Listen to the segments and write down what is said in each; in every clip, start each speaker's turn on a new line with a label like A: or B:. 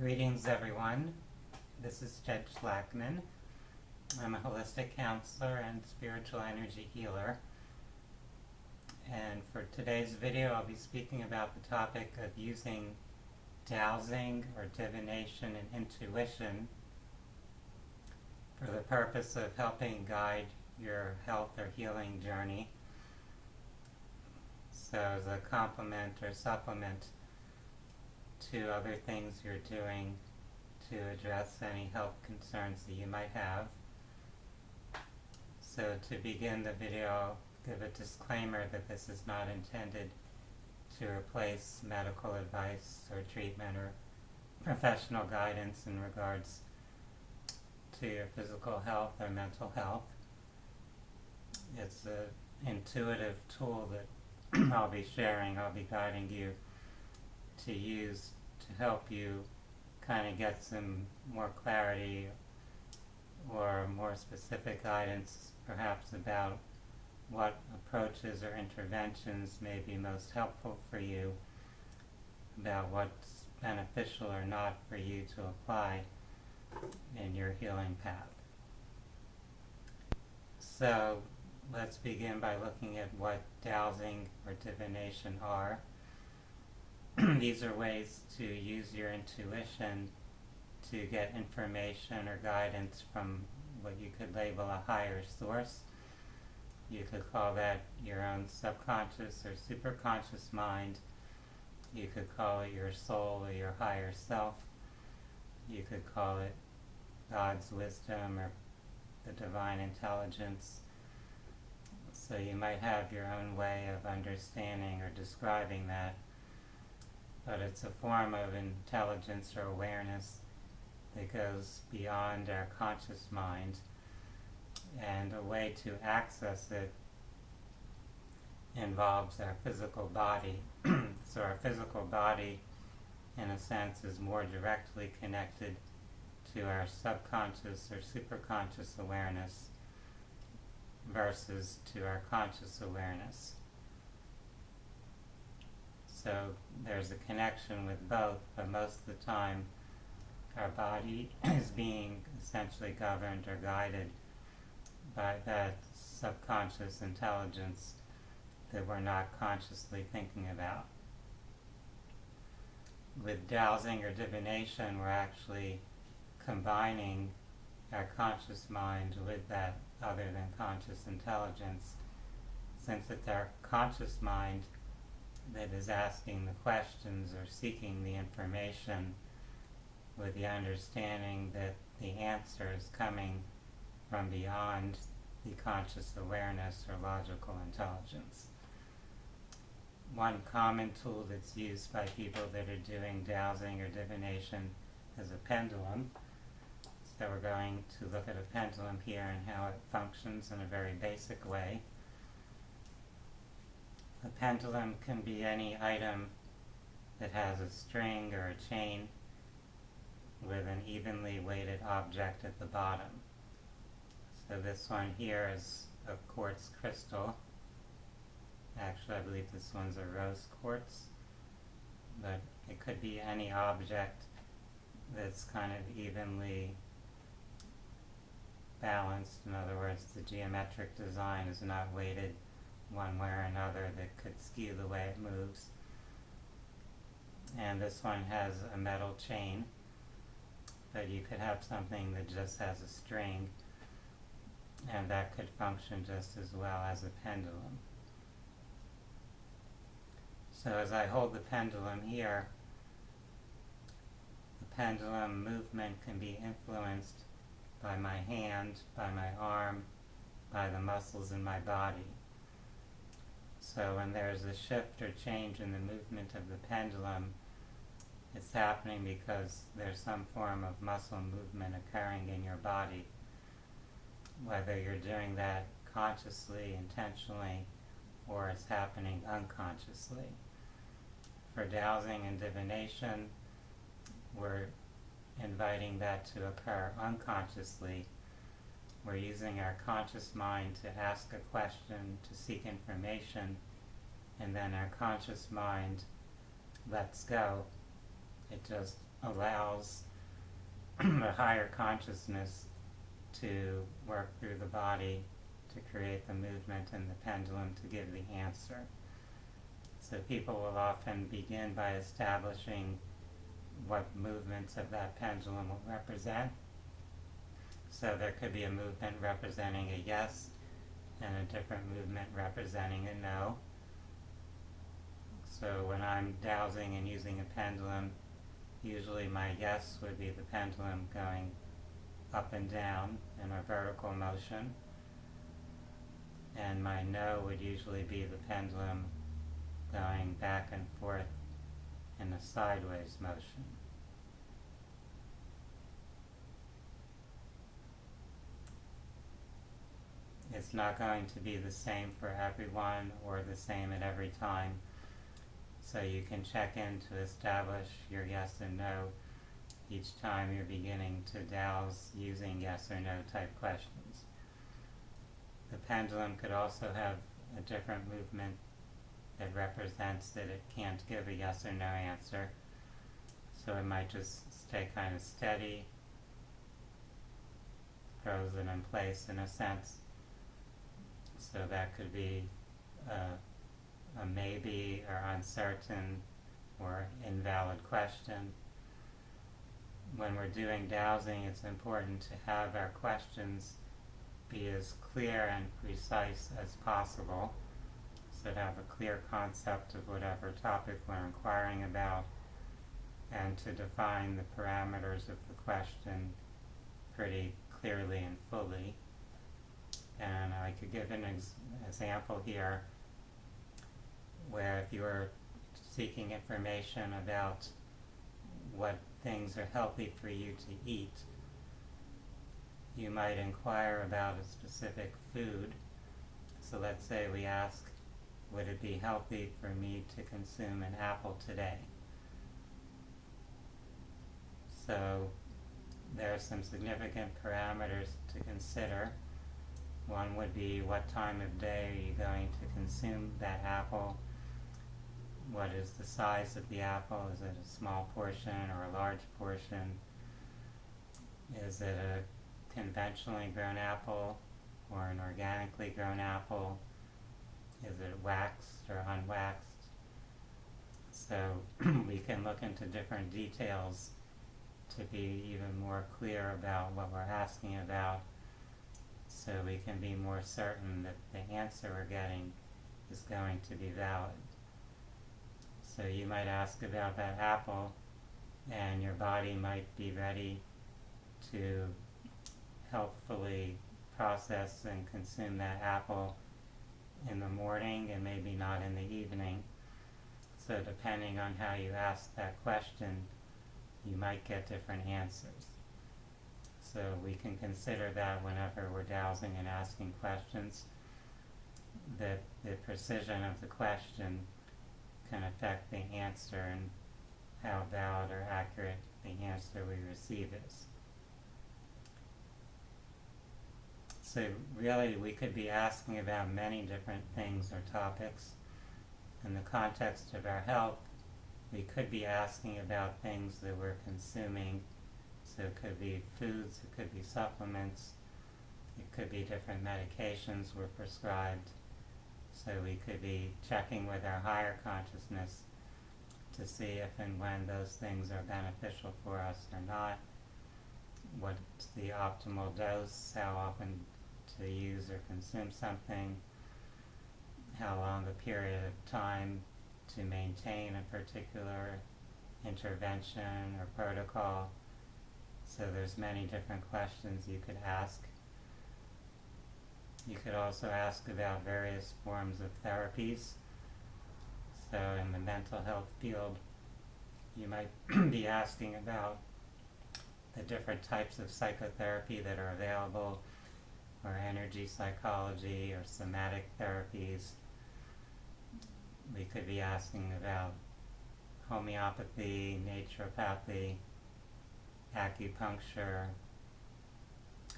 A: Greetings, everyone. This is Ted Schlackman. I'm a holistic counselor and spiritual energy healer. And for today's video, I'll be speaking about the topic of using dowsing or divination and intuition for the purpose of helping guide your health or healing journey. So as a complement or supplement to other things you're doing to address any health concerns that you might have. So to begin the video, I'll give a disclaimer that this is not intended to replace medical advice or treatment or professional guidance in regards to your physical health or mental health. It's an intuitive tool that I'll be sharing, I'll be guiding you to use to help you kind of get some more clarity or more specific guidance perhaps about what approaches or interventions may be most helpful for you, about what's beneficial or not for you to apply in your healing path. So let's begin by looking at what dowsing or divination are. These are ways to use your intuition to get information or guidance from what you could label a higher source. You could call that your own subconscious or superconscious mind. You could call it your soul or your higher self. You could call it God's wisdom or the divine intelligence. So you might have your own way of understanding or describing that. But it's a form of intelligence or awareness that goes beyond our conscious mind, and a way to access it involves our physical body. So our physical body, in a sense, is more directly connected to our subconscious or superconscious awareness versus to our conscious awareness. So there's a connection with both, but most of the time our body is being essentially governed or guided by that subconscious intelligence that we're not consciously thinking about. With dowsing or divination, we're actually combining our conscious mind with that other than conscious intelligence, since it's our conscious mind that is asking the questions or seeking the information, with the understanding that the answer is coming from beyond the conscious awareness or logical intelligence. One common tool that's used by people that are doing dowsing or divination is a pendulum. So we're going to look at a pendulum here and how it functions in a very basic way. A pendulum can be any item that has a string or a chain with an evenly weighted object at the bottom. So this one here is a quartz crystal. Actually, I believe this one's a rose quartz, but it could be any object that's kind of evenly balanced. In other words, the geometric design is not weighted one way or another that could skew the way it moves. And this one has a metal chain, but you could have something that just has a string, and that could function just as well as a pendulum. So as I hold the pendulum here, the pendulum movement can be influenced by my hand, by my arm, by the muscles in my body. So when there's a shift or change in the movement of the pendulum, it's happening because there's some form of muscle movement occurring in your body, whether you're doing that consciously, intentionally, or it's happening unconsciously. For dowsing and divination, we're inviting that to occur unconsciously. We're using our conscious mind to ask a question, to seek information, and then our conscious mind lets go. It just allows the higher consciousness to work through the body to create the movement in the pendulum to give the answer. So people will often begin by establishing what movements of that pendulum will represent. So there could be a movement representing a yes and a different movement representing a no. So when I'm dowsing and using a pendulum, usually my yes would be the pendulum going up and down in a vertical motion, and my no would usually be the pendulum going back and forth in a sideways motion. It's not going to be the same for everyone or the same at every time, so you can check in to establish your yes and no each time you're beginning to douse using yes or no type questions. The pendulum could also have a different movement that represents that it can't give a yes or no answer, so it might just stay kind of steady, frozen in place in a sense. So that could be a maybe or uncertain or invalid question. When we're doing dowsing, it's important to have our questions be as clear and precise as possible, so to have a clear concept of whatever topic we're inquiring about, and to define the parameters of the question pretty clearly and fully. And I could give an example here where if you were seeking information about what things are healthy for you to eat, you might inquire about a specific food. So let's say we ask, would it be healthy for me to consume an apple today? So there are some significant parameters to consider. One would be, what time of day are you going to consume that apple? What is the size of the apple? Is it a small portion or a large portion? Is it a conventionally grown apple or an organically grown apple? Is it waxed or unwaxed? So we can look into different details to be even more clear about what we're asking about, so we can be more certain that the answer we're getting is going to be valid. So you might ask about that apple, and your body might be ready to helpfully process and consume that apple in the morning and maybe not in the evening. So depending on how you ask that question, you might get different answers. So we can consider that whenever we're dowsing and asking questions, that the precision of the question can affect the answer and how valid or accurate the answer we receive is. So really we could be asking about many different things or topics. In the context of our health, we could be asking about things that we're consuming. So it could be foods, it could be supplements, it could be different medications we're prescribed. So we could be checking with our higher consciousness to see if and when those things are beneficial for us or not, what's the optimal dose, how often to use or consume something, how long a period of time to maintain a particular intervention or protocol. So there's many different questions you could ask. You could also ask about various forms of therapies. So in the mental health field, you might be asking about the different types of psychotherapy that are available, or energy psychology, or somatic therapies. We could be asking about homeopathy, naturopathy, acupuncture,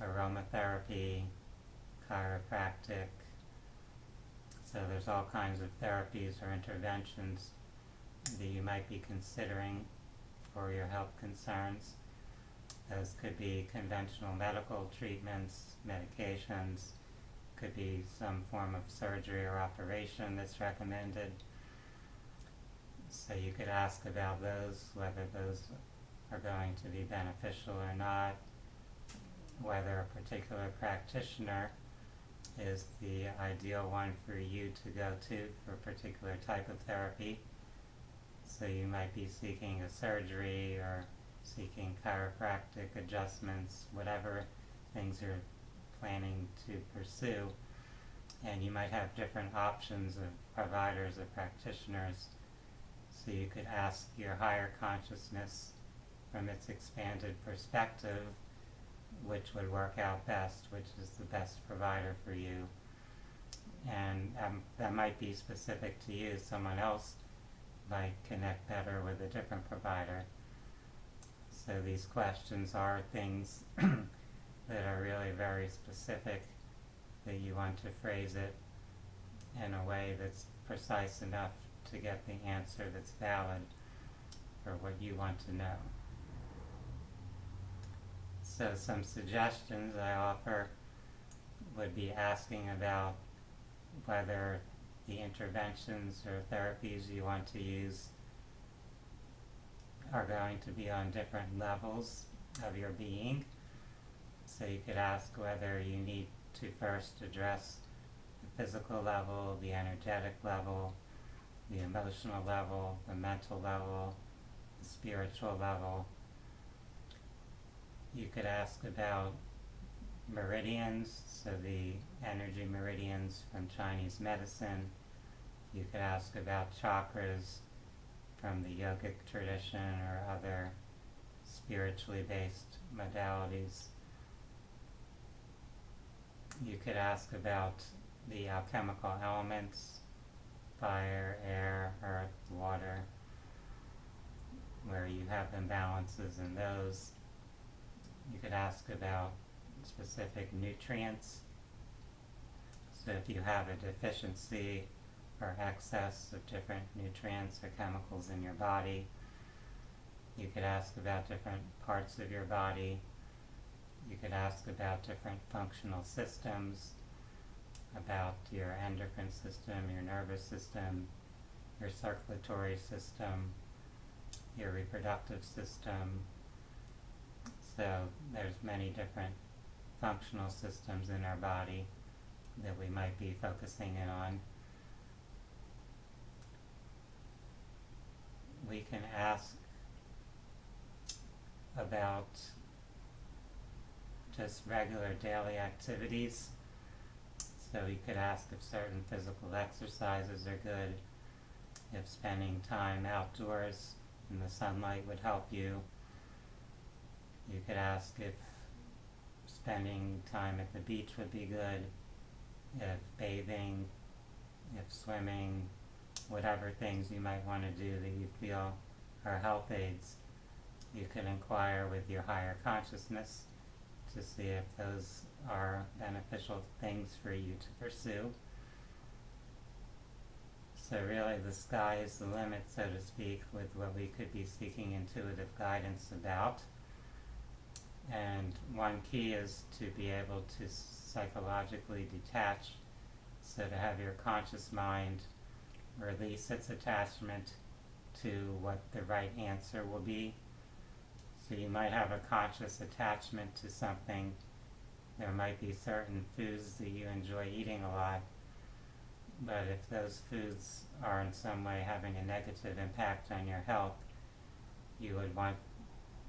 A: aromatherapy, chiropractic. So there's all kinds of therapies or interventions that you might be considering for your health concerns. Those could be conventional medical treatments, medications, could be some form of surgery or operation that's recommended. So you could ask about those, whether those are going to be beneficial or not, whether a particular practitioner is the ideal one for you to go to for a particular type of therapy. So you might be seeking a surgery or seeking chiropractic adjustments, whatever things you're planning to pursue. And you might have different options of providers or practitioners. So you could ask your higher consciousness from its expanded perspective which would work out best, which is the best provider for you. And that might be specific to you. Someone else might connect better with a different provider. So these questions are things that are really very specific, that you want to phrase it in a way that's precise enough to get the answer that's valid for what you want to know. So some suggestions I offer would be asking about whether the interventions or therapies you want to use are going to be on different levels of your being. So you could ask whether you need to first address the physical level, the energetic level, the emotional level, the mental level, the spiritual level. You could ask about meridians, so the energy meridians from Chinese medicine. You could ask about chakras from the yogic tradition or other spiritually based modalities. You could ask about the alchemical elements, fire, air, earth, water, where you have imbalances in those. You could ask about specific nutrients. So if you have a deficiency or excess of different nutrients or chemicals in your body, you could ask about different parts of your body. You could ask about different functional systems, about your endocrine system, your nervous system, your circulatory system, your reproductive system. So there's many different functional systems in our body that we might be focusing in on. We can ask about just regular daily activities. So we could ask if certain physical exercises are good, if spending time outdoors in the sunlight would help you. You could ask if spending time at the beach would be good, if bathing, if swimming, whatever things you might want to do that you feel are health aids. You could inquire with your higher consciousness to see if those are beneficial things for you to pursue. So really the sky is the limit, so to speak, with what we could be seeking intuitive guidance about. And one key is to be able to psychologically detach, so to have your conscious mind release its attachment to what the right answer will be. So you might have a conscious attachment to something. There might be certain foods that you enjoy eating a lot, but if those foods are in some way having a negative impact on your health, you would want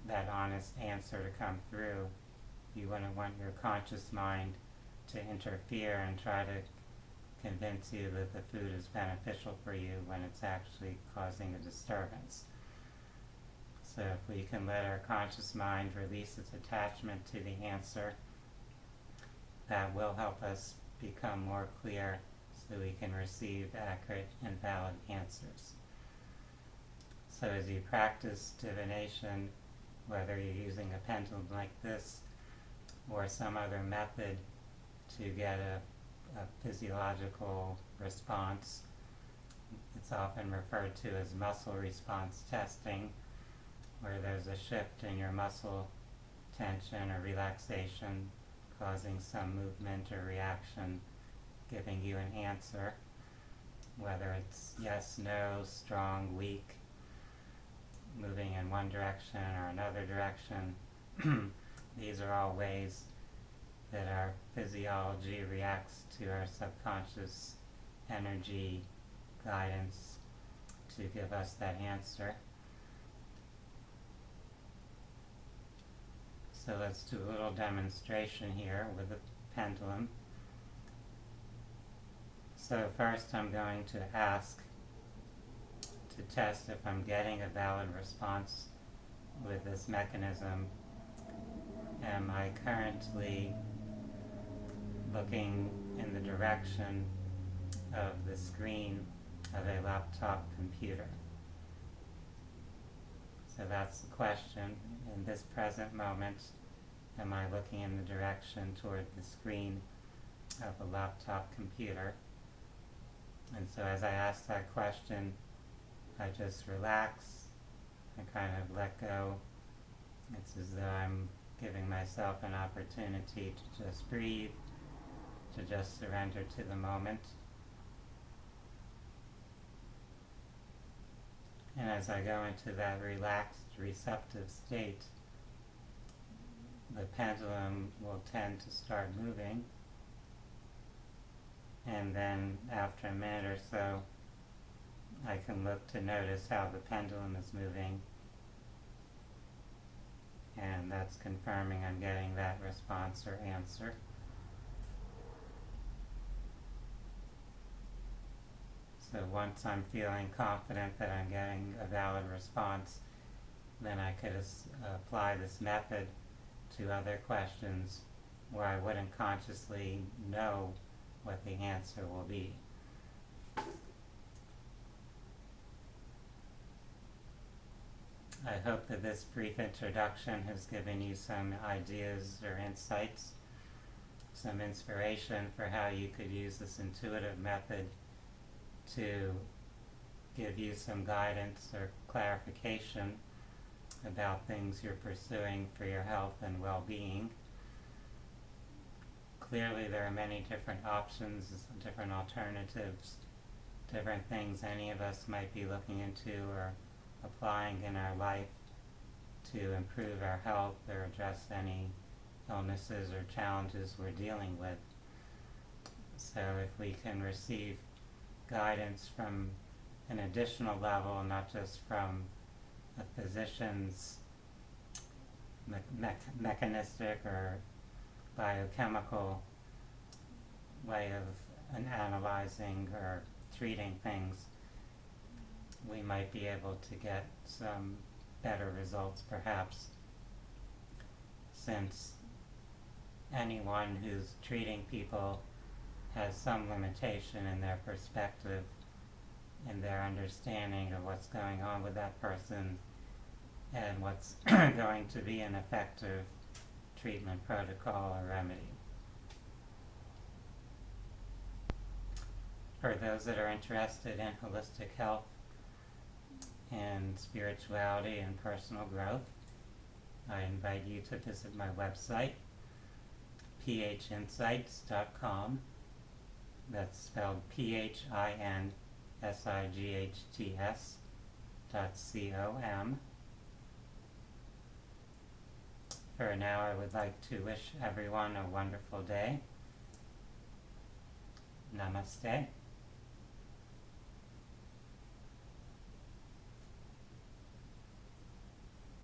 A: that honest answer to come through. You wouldn't want your conscious mind to interfere and try to convince you that the food is beneficial for you when it's actually causing a disturbance. So if we can let our conscious mind release its attachment to the answer, that will help us become more clear so we can receive accurate and valid answers. So as you practice divination, whether you're using a pendulum like this or some other method to get a physiological response, it's often referred to as muscle response testing. where there's a shift in your muscle tension or relaxation, causing some movement or reaction, giving you an answer, whether it's yes, no, strong, weak, moving in one direction or another direction. These are all ways that our physiology reacts to our subconscious energy guidance to give us that answer. So let's do a little demonstration here with the pendulum. So first I'm going to ask to test if I'm getting a valid response with this mechanism. Am I currently looking in the direction of the screen of a laptop computer? So that's the question. In this present moment, am I looking in the direction toward the screen of a laptop computer? And so as I ask that question, I just relax, I kind of let go. It's as though I'm giving myself an opportunity to just breathe, to just surrender to the moment. And as I go into that relaxed, receptive state, the pendulum will tend to start moving. And then after a minute or so, I can look to notice how the pendulum is moving. And that's confirming I'm getting that response or answer. So once I'm feeling confident that I'm getting a valid response, then I could apply this method to other questions where I wouldn't consciously know what the answer will be. I hope that this brief introduction has given you some ideas or insights, some inspiration for how you could use this intuitive method to give you some guidance or clarification about things you're pursuing for your health and well-being. Clearly there are many different options, different alternatives, different things any of us might be looking into or applying in our life to improve our health or address any illnesses or challenges we're dealing with. So if we can receive guidance from an additional level, not just from a physician's mechanistic or biochemical way of analyzing or treating things, we might be able to get some better results perhaps, since anyone who's treating people has some limitation in their perspective, in their understanding of what's going on with that person and what's going to be an effective treatment protocol or remedy. For those that are interested in holistic health and spirituality and personal growth, I invite you to visit my website, phinsights.com. That's spelled PHINSIGHTS.com. For now, I would like to wish everyone a wonderful day. Namaste.